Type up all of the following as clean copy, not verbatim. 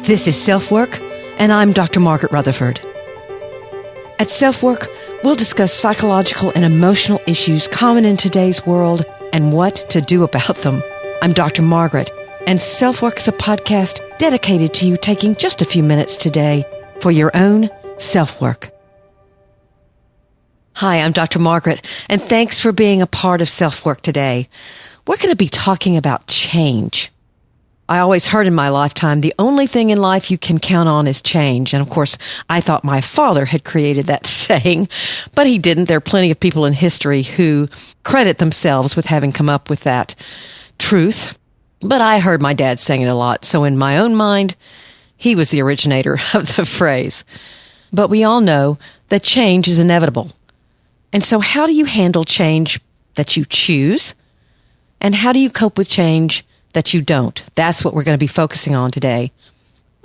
This is SelfWork, and I'm Dr. Margaret Rutherford. At SelfWork, we'll discuss psychological and emotional issues common in today's world and what to do about them. I'm Dr. Margaret, and SelfWork is a podcast dedicated to you taking just a few minutes today for your own self-work. Hi, I'm Dr. Margaret, and thanks for being a part of SelfWork today. We're going to be talking about change. I always heard in my lifetime, the only thing in life you can count on is change. And of course, I thought my father had created that saying, but he didn't. There are plenty of people in history who credit themselves with having come up with that truth. But I heard my dad saying it a lot. So in my own mind, he was the originator of the phrase. But we all know that change is inevitable. And so how do you handle change that you choose? And how do you cope with change that you don't? That's what we're going to be focusing on today.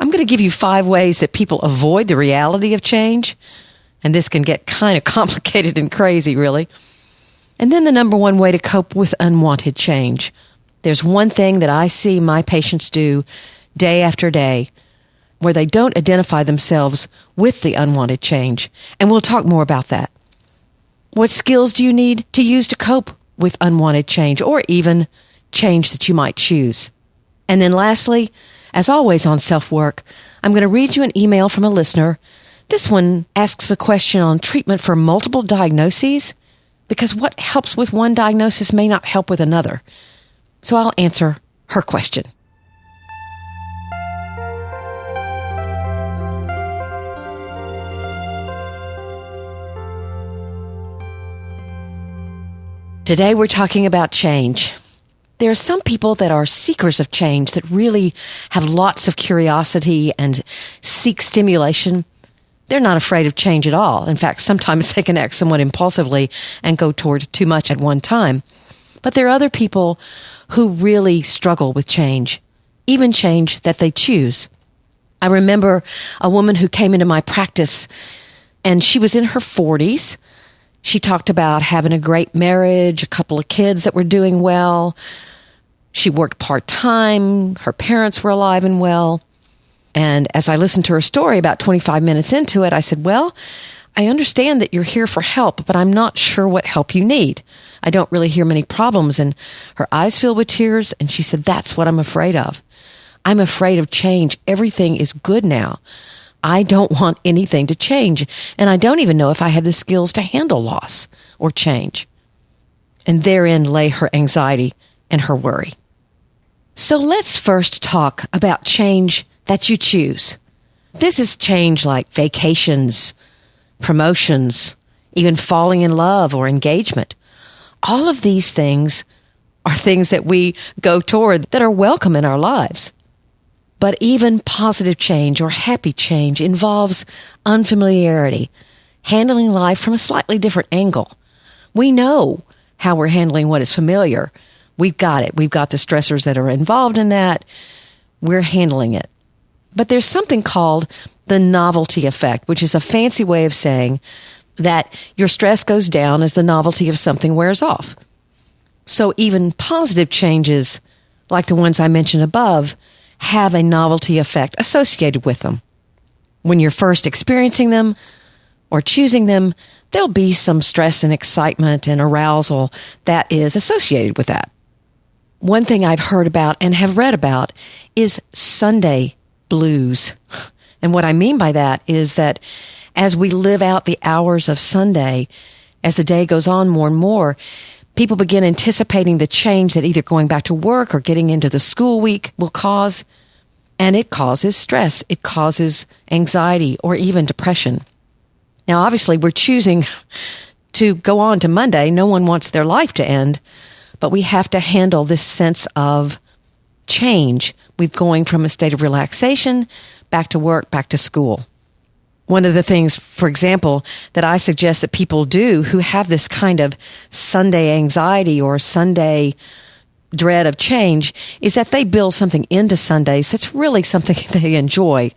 I'm going to give you 5 ways that people avoid the reality of change. And this can get kind of complicated and crazy, really. And then the number 1 way to cope with unwanted change. There's one thing that I see my patients do day after day where they don't identify themselves with the unwanted change. And we'll talk more about that. What skills do you need to use to cope with unwanted change or even change that you might choose? And then lastly, as always on SelfWork, I'm going to read you an email from a listener. This one asks a question on treatment for multiple diagnoses, because what helps with one diagnosis may not help with another. So I'll answer her question. Today we're talking about change. There are some people that are seekers of change that really have lots of curiosity and seek stimulation. They're not afraid of change at all. In fact, sometimes they can act somewhat impulsively and go toward too much at one time. But there are other people who really struggle with change, even change that they choose. I remember a woman who came into my practice, and she was in her 40s. She talked about having a great marriage, a couple of kids that were doing well. She worked part-time. Her parents were alive and well. And as I listened to her story about 25 minutes into it, I said, well, I understand that you're here for help, but I'm not sure what help you need. I don't really hear many problems. And her eyes filled with tears. And she said, that's what I'm afraid of. I'm afraid of change. Everything is good now. I don't want anything to change, and I don't even know if I have the skills to handle loss or change. And therein lay her anxiety and her worry. So let's first talk about change that you choose. This is change like vacations, promotions, even falling in love or engagement. All of these things are things that we go toward that are welcome in our lives. But even positive change or happy change involves unfamiliarity, handling life from a slightly different angle. We know how we're handling what is familiar. We've got it. We've got the stressors that are involved in that. We're handling it. But there's something called the novelty effect, which is a fancy way of saying that your stress goes down as the novelty of something wears off. So even positive changes, like the ones I mentioned above, have a novelty effect associated with them. When you're first experiencing them or choosing them, there'll be some stress and excitement and arousal that is associated with that. One thing I've heard about and have read about is Sunday blues. And what I mean by that is that as we live out the hours of Sunday, as the day goes on more and more, people begin anticipating the change that either going back to work or getting into the school week will cause, and it causes stress. It causes anxiety or even depression. Now, obviously, we're choosing to go on to Monday. No one wants their life to end, but we have to handle this sense of change. We're going from a state of relaxation back to work, back to school. One of the things, for example, that I suggest that people do who have this kind of Sunday anxiety or Sunday dread of change is that they build something into Sundays that's really something they enjoy,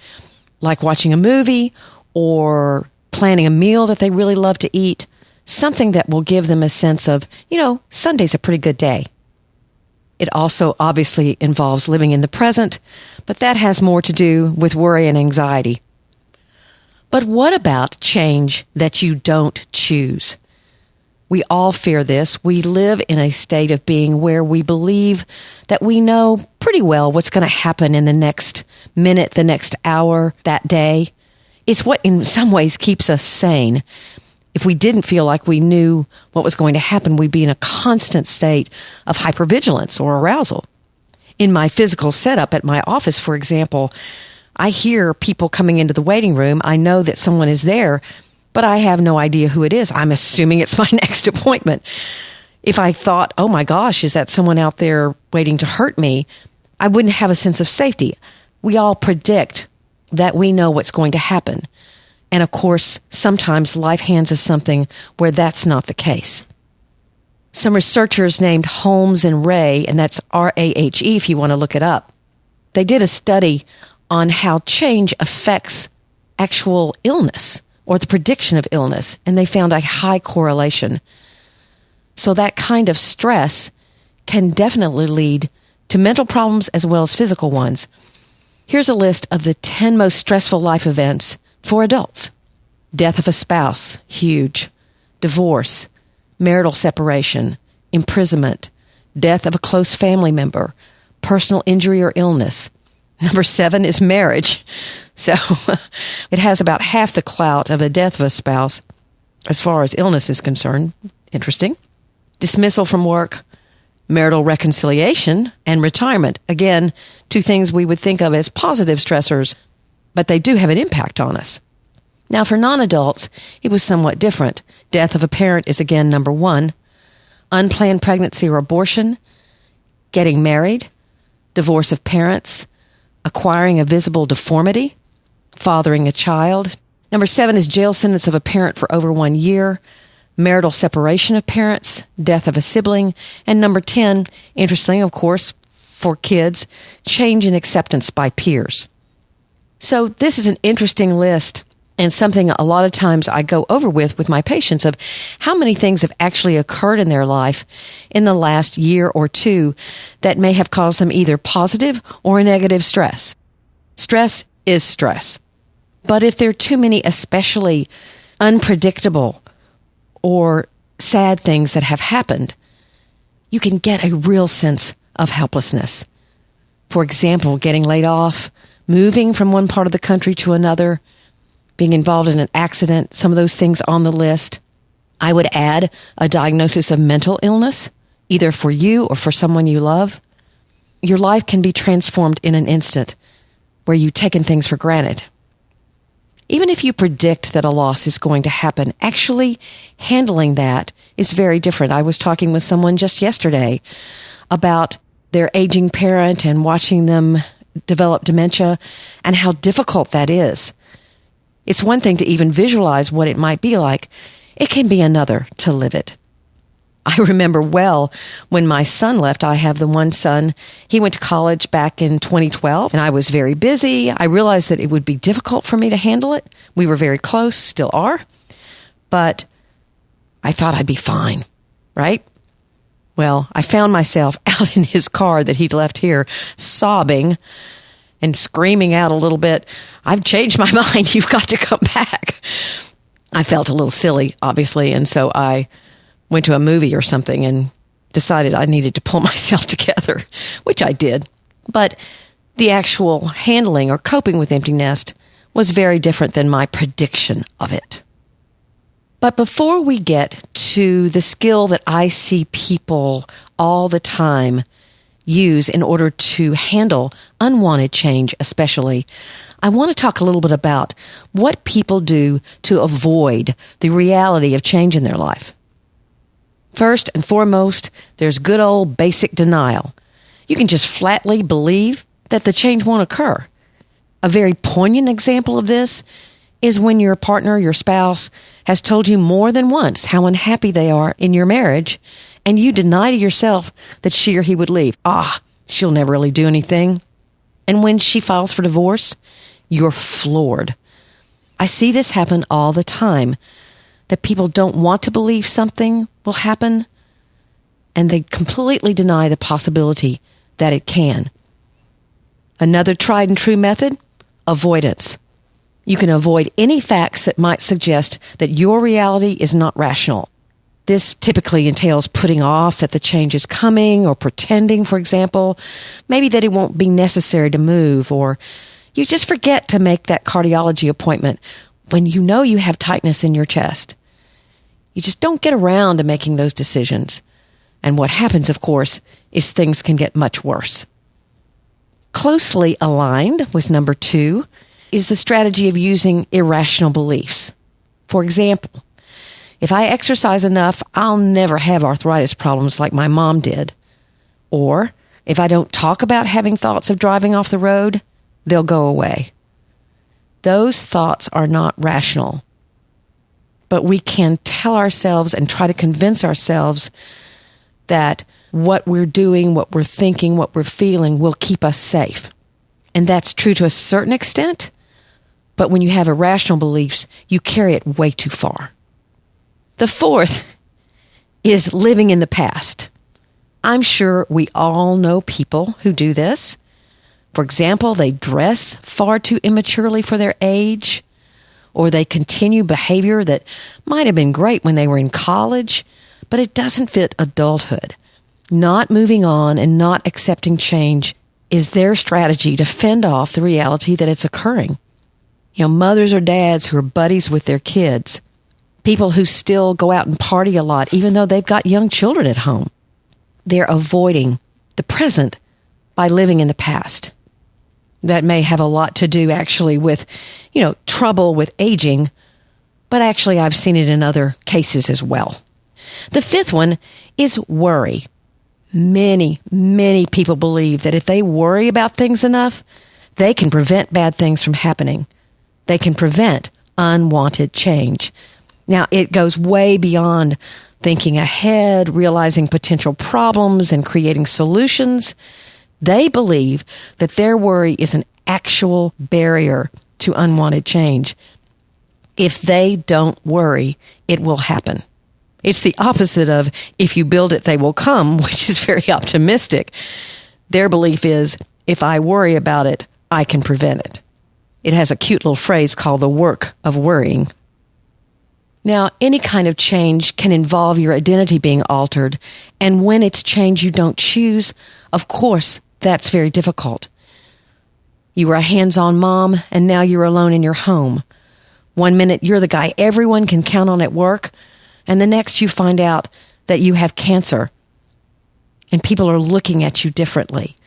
like watching a movie or planning a meal that they really love to eat, something that will give them a sense of, Sunday's a pretty good day. It also obviously involves living in the present, but that has more to do with worry and anxiety. But what about change that you don't choose? We all fear this. We live in a state of being where we believe that we know pretty well what's going to happen in the next minute, the next hour, that day. It's what in some ways keeps us sane. If we didn't feel like we knew what was going to happen, we'd be in a constant state of hypervigilance or arousal. In my physical setup at my office, for example, I hear people coming into the waiting room. I know that someone is there, but I have no idea who it is. I'm assuming it's my next appointment. If I thought, oh my gosh, is that someone out there waiting to hurt me? I wouldn't have a sense of safety. We all predict that we know what's going to happen. And of course, sometimes life hands us something where that's not the case. Some researchers named Holmes and Ray, and that's R-A-H-E if you want to look it up, they did a study on how change affects actual illness or the prediction of illness, and they found a high correlation. So that kind of stress can definitely lead to mental problems as well as physical ones. Here's a list of the 10 most stressful life events for adults. Death of a spouse, huge. Divorce, marital separation, imprisonment, death of a close family member, personal injury or illness. Number 7 is marriage. So it has about half the clout of a death of a spouse as far as illness is concerned. Interesting. Dismissal from work, marital reconciliation, and retirement. Again, 2 things we would think of as positive stressors, but they do have an impact on us. Now, for non-adults, it was somewhat different. Death of a parent is again number 1. Unplanned pregnancy or abortion, getting married, divorce of parents, acquiring a visible deformity, fathering a child. Number 7 is jail sentence of a parent for over 1 year, marital separation of parents, death of a sibling, and number 10, interesting, of course, for kids, change in acceptance by peers. So this is an interesting list and something a lot of times I go over with my patients of how many things have actually occurred in their life in the last year or 2 that may have caused them either positive or negative stress. Stress is stress. But if there are too many especially unpredictable or sad things that have happened, you can get a real sense of helplessness. For example, getting laid off, moving from one part of the country to another, being involved in an accident, some of those things on the list. I would add a diagnosis of mental illness, either for you or for someone you love. Your life can be transformed in an instant where you've taken things for granted. Even if you predict that a loss is going to happen, actually handling that is very different. I was talking with someone just yesterday about their aging parent and watching them develop dementia and how difficult that is. It's one thing to even visualize what it might be like. It can be another to live it. I remember well when my son left. I have the one son. He went to college back in 2012, and I was very busy. I realized that it would be difficult for me to handle it. We were very close, still are. But I thought I'd be fine, right? Well, I found myself out in his car that he'd left here, sobbing and screaming out a little bit, "I've changed my mind. You've got to come back." I felt a little silly, obviously, and so I went to a movie or something and decided I needed to pull myself together, which I did. But the actual handling or coping with empty nest was very different than my prediction of it. But before we get to the skill that I see people all the time use in order to handle unwanted change especially, I want to talk a little bit about what people do to avoid the reality of change in their life. First and foremost, there's good old basic denial. You can just flatly believe that the change won't occur. A very poignant example of this is when your partner, your spouse, has told you more than once how unhappy they are in your marriage, and you deny to yourself that she or he would leave. She'll never really do anything. And when she files for divorce, you're floored. I see this happen all the time, that people don't want to believe something will happen, and they completely deny the possibility that it can. Another tried and true method, avoidance. You can avoid any facts that might suggest that your reality is not rational. This typically entails putting off that the change is coming, or pretending, for example, maybe that it won't be necessary to move, or you just forget to make that cardiology appointment when you know you have tightness in your chest. You just don't get around to making those decisions. And what happens, of course, is things can get much worse. Closely aligned with number 2 is the strategy of using irrational beliefs. For example, if I exercise enough, I'll never have arthritis problems like my mom did. Or if I don't talk about having thoughts of driving off the road, they'll go away. Those thoughts are not rational. But we can tell ourselves and try to convince ourselves that what we're doing, what we're thinking, what we're feeling will keep us safe. And that's true to a certain extent. But when you have irrational beliefs, you carry it way too far. The 4th is living in the past. I'm sure we all know people who do this. For example, they dress far too immaturely for their age, or they continue behavior that might have been great when they were in college, but it doesn't fit adulthood. Not moving on and not accepting change is their strategy to fend off the reality that it's occurring. Mothers or dads who are buddies with their kids, people who still go out and party a lot, even though they've got young children at home. They're avoiding the present by living in the past. That may have a lot to do actually with, trouble with aging, but actually I've seen it in other cases as well. The 5th one is worry. Many, many people believe that if they worry about things enough, they can prevent bad things from happening. They can prevent unwanted change. Now, it goes way beyond thinking ahead, realizing potential problems, and creating solutions. They believe that their worry is an actual barrier to unwanted change. If they don't worry, it will happen. It's the opposite of if you build it, they will come, which is very optimistic. Their belief is, if I worry about it, I can prevent it. It has a cute little phrase called the work of worrying. Now, any kind of change can involve your identity being altered, and when it's change you don't choose, of course, that's very difficult. You were a hands-on mom, and now you're alone in your home. One minute you're the guy everyone can count on at work, and the next you find out that you have cancer, and people are looking at you differently.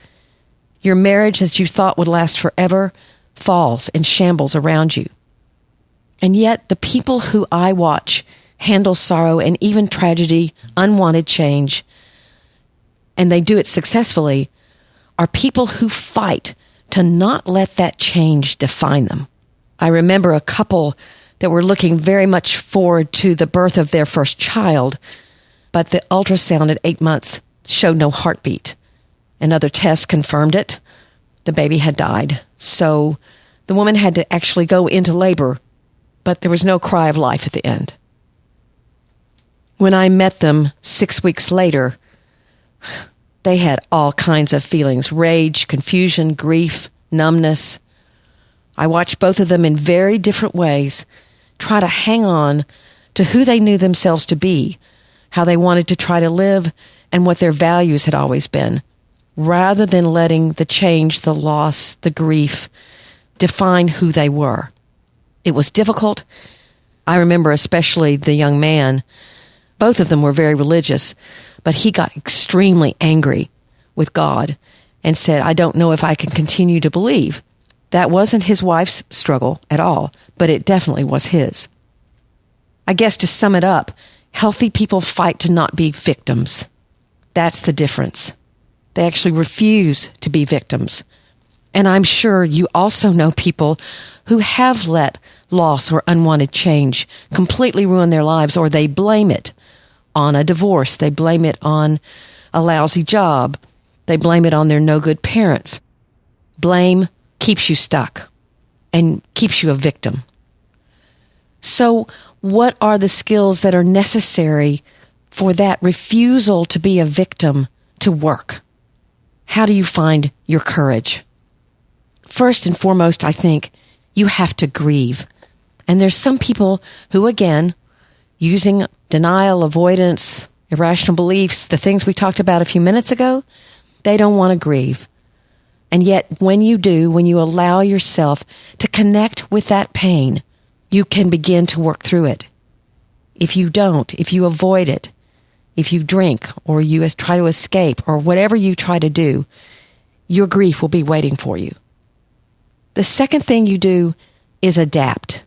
Your marriage that you thought would last forever falls in shambles around you. And yet the people who I watch handle sorrow and even tragedy, unwanted change, and they do it successfully, are people who fight to not let that change define them. I remember a couple that were looking very much forward to the birth of their first child, but the ultrasound at 8 months showed no heartbeat. Another test confirmed it. The baby had died. So the woman had to actually go into labor, but there was no cry of life at the end. When I met them 6 weeks later, they had all kinds of feelings: rage, confusion, grief, numbness. I watched both of them in very different ways try to hang on to who they knew themselves to be, how they wanted to try to live, and what their values had always been, rather than letting the change, the loss, the grief define who they were. It was difficult. I remember especially the young man. Both of them were very religious, but he got extremely angry with God and said, I don't know if I can continue to believe. That wasn't his wife's struggle at all, but it definitely was his. I guess to sum it up, healthy people fight to not be victims. That's the difference. They actually refuse to be victims. And I'm sure you also know people who have let loss or unwanted change completely ruin their lives, or they blame it on a divorce. They blame it on a lousy job. They blame it on their no good parents. Blame keeps you stuck and keeps you a victim. So what are the skills that are necessary for that refusal to be a victim to work. How do you find your courage? First and foremost, I think you have to grieve. And there's some people who, again, using denial, avoidance, irrational beliefs, the things we talked about a few minutes ago, they don't want to grieve. And yet, when you do, when you allow yourself to connect with that pain, you can begin to work through it. If you don't, if you avoid it, if you drink or you try to escape or whatever you try to do, your grief will be waiting for you. The second thing you do is adapt.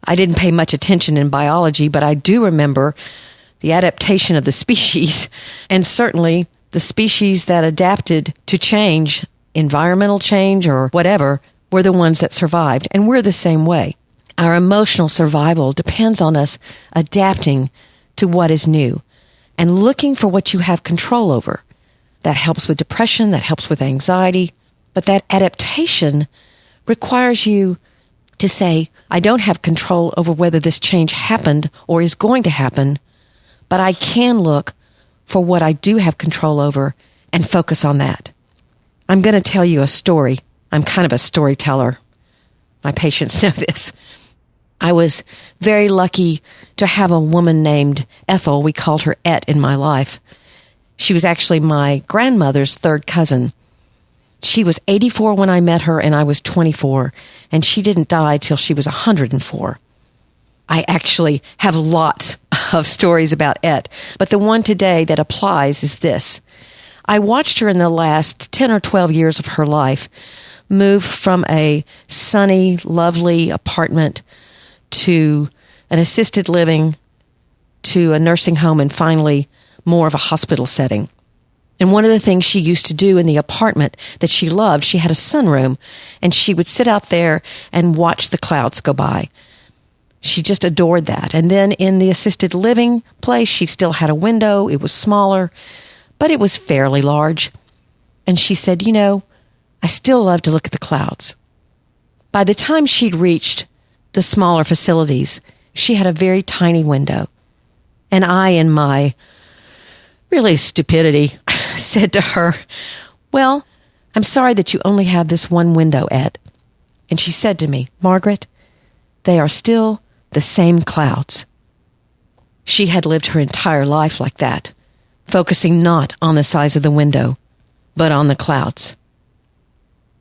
I didn't pay much attention in biology, but I do remember the adaptation of the species, and certainly the species that adapted to change, environmental change or whatever, were the ones that survived. And we're the same way. Our emotional survival depends on us adapting to what is new and looking for what you have control over. That helps with depression, that helps with anxiety, but that adaptation requires you to say, I don't have control over whether this change happened or is going to happen, but I can look for what I do have control over and focus on that. I'm going to tell you a story. I'm kind of a storyteller. My patients know this. I was very lucky to have a woman named Ethel. We called her Et in my life. She was actually my grandmother's third cousin. She was 84 when I met her, and I was 24, and she didn't die till she was 104. I actually have lots of stories about Et, but the one today that applies is this. I watched her in the last 10 or 12 years of her life move from a sunny, lovely apartment to an assisted living to a nursing home and finally more of a hospital setting. And one of the things she used to do in the apartment that she loved, she had a sunroom, and she would sit out there and watch the clouds go by. She just adored that. And then in the assisted living place, she still had a window. It was smaller, but it was fairly large. And she said, you know, I still love to look at the clouds. By the time she'd reached the smaller facilities, she had a very tiny window. And I, in my really stupidity, said to her, well, I'm sorry that you only have this one window, Ed. And she said to me, Margaret, they are still the same clouds. She had lived her entire life like that, focusing not on the size of the window, but on the clouds.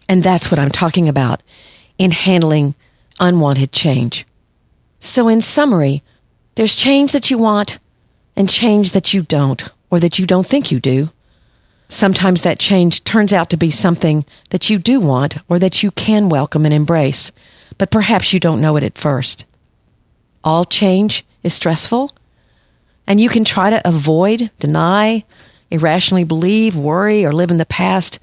And that's what I'm talking about in handling unwanted change. So in summary, there's change that you want and change that you don't, or that you don't think you do. Sometimes that change turns out to be something that you do want or that you can welcome and embrace, but perhaps you don't know it at first. All change is stressful, and you can try to avoid, deny, irrationally believe, worry, or live in the past,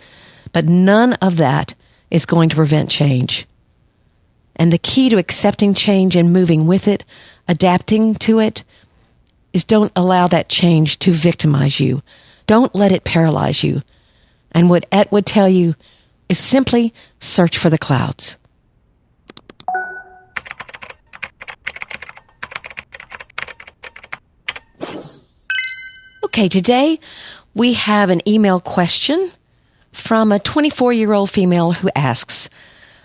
but none of that is going to prevent change. And the key to accepting change and moving with it, adapting to it, is don't allow that change to victimize you. Don't let it paralyze you. And what Et would tell you is simply search for the clouds. Okay, today we have an email question from a 24-year-old female who asks,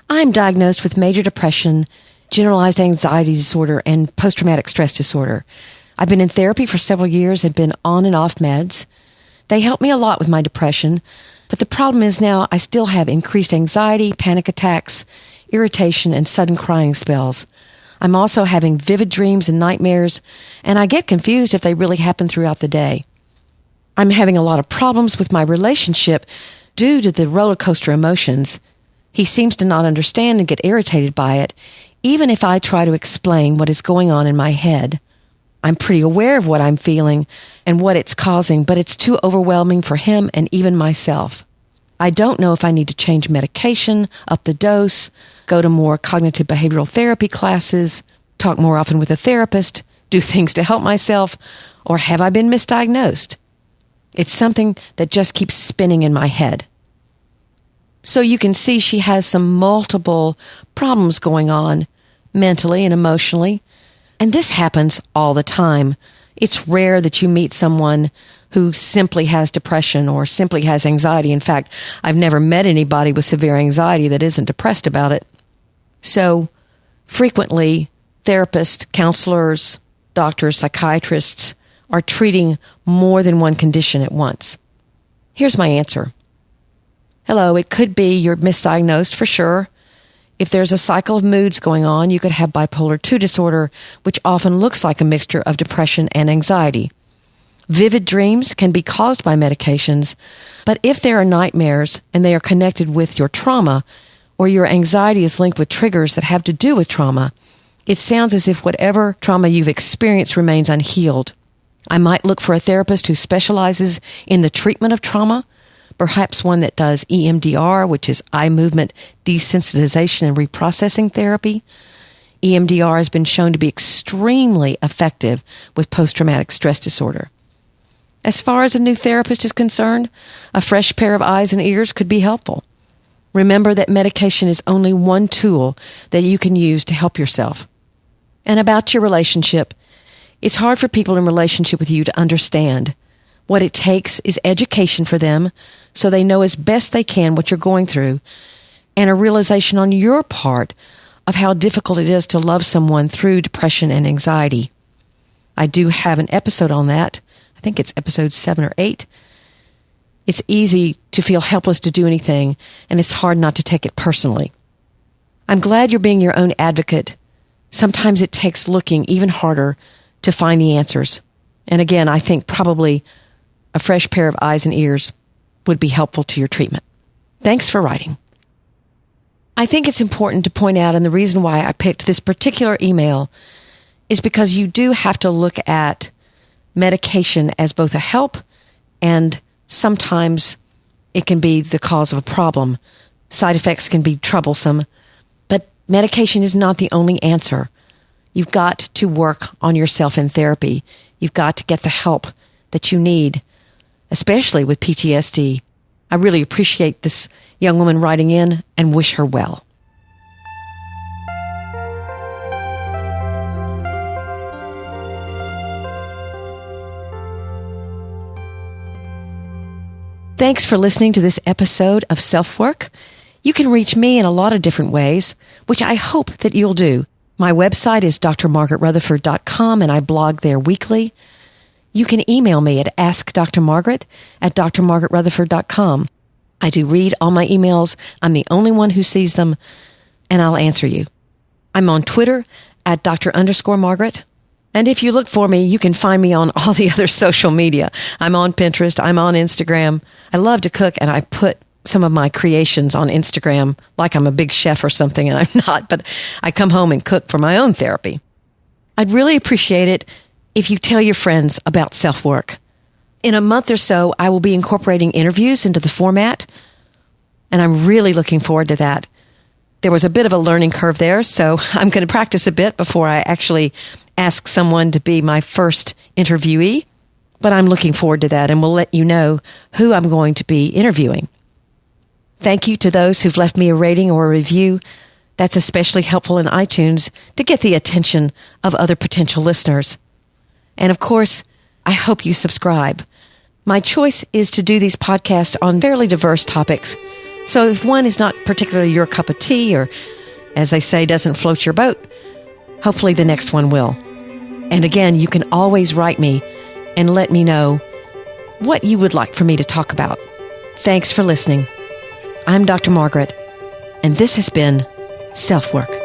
I'm diagnosed with major depression, generalized anxiety disorder, and post-traumatic stress disorder. I've been in therapy for several years and been on and off meds. They help me a lot with my depression, but the problem is now I still have increased anxiety, panic attacks, irritation, and sudden crying spells. I'm also having vivid dreams and nightmares, and I get confused if they really happen throughout the day. I'm having a lot of problems with my relationship due to the roller coaster emotions. He seems to not understand and get irritated by it, even if I try to explain what is going on in my head. I'm pretty aware of what I'm feeling and what it's causing, but it's too overwhelming for him and even myself. I don't know if I need to change medication, up the dose, go to more cognitive behavioral therapy classes, talk more often with a therapist, do things to help myself, or have I been misdiagnosed? It's something that just keeps spinning in my head. So you can see she has some multiple problems going on mentally and emotionally. And this happens all the time. It's rare that you meet someone who simply has depression or simply has anxiety. In fact, I've never met anybody with severe anxiety that isn't depressed about it. So frequently, therapists, counselors, doctors, psychiatrists are treating more than one condition at once. Here's my answer. Hello, it could be you're misdiagnosed for sure. If there's a cycle of moods going on, you could have bipolar 2 disorder, which often looks like a mixture of depression and anxiety. Vivid dreams can be caused by medications, but if there are nightmares and they are connected with your trauma, or your anxiety is linked with triggers that have to do with trauma, it sounds as if whatever trauma you've experienced remains unhealed. I might look for a therapist who specializes in the treatment of trauma, perhaps one that does EMDR, which is eye movement desensitization and reprocessing therapy. EMDR has been shown to be extremely effective with post-traumatic stress disorder. As far as a new therapist is concerned, a fresh pair of eyes and ears could be helpful. Remember that medication is only one tool that you can use to help yourself. And about your relationship, it's hard for people in relationship with you to understand. What it takes is education for them so they know as best they can what you're going through, and a realization on your part of how difficult it is to love someone through depression and anxiety. I do have an episode on that. I think it's episode 7 or 8. It's easy to feel helpless to do anything, and it's hard not to take it personally. I'm glad you're being your own advocate. Sometimes it takes looking even harder to find the answers. And again, I think probably a fresh pair of eyes and ears would be helpful to your treatment. Thanks for writing. I think it's important to point out, and the reason why I picked this particular email is because you do have to look at medication as both a help and sometimes it can be the cause of a problem. Side effects can be troublesome, but medication is not the only answer. You've got to work on yourself in therapy. You've got to get the help that you need, especially with PTSD. I really appreciate this young woman writing in and wish her well. Thanks for listening to this episode of SelfWork. You can reach me in a lot of different ways, which I hope that you'll do. My website is drmargaretrutherford.com, and I blog there weekly. You can email me at askdrmargaret@drmargaretrutherford.com. I do read all my emails. I'm the only one who sees them, and I'll answer you. I'm on Twitter at Dr_Margaret. And if you look for me, you can find me on all the other social media. I'm on Pinterest. I'm on Instagram. I love to cook, and I put some of my creations on Instagram like I'm a big chef or something, and I'm not, but I come home and cook for my own therapy. I'd really appreciate it if you tell your friends about SelfWork. In a month or so, I will be incorporating interviews into the format, and I'm really looking forward to that. There was a bit of a learning curve there, so I'm going to practice a bit before I actually ask someone to be my first interviewee, but I'm looking forward to that, and we'll let you know who I'm going to be interviewing. Thank you to those who've left me a rating or a review. That's especially helpful in iTunes to get the attention of other potential listeners. And of course, I hope you subscribe. My choice is to do these podcasts on fairly diverse topics. So if one is not particularly your cup of tea, or as they say, doesn't float your boat, hopefully the next one will. And again, you can always write me and let me know what you would like for me to talk about. Thanks for listening. I'm Dr. Margaret, and this has been SelfWork.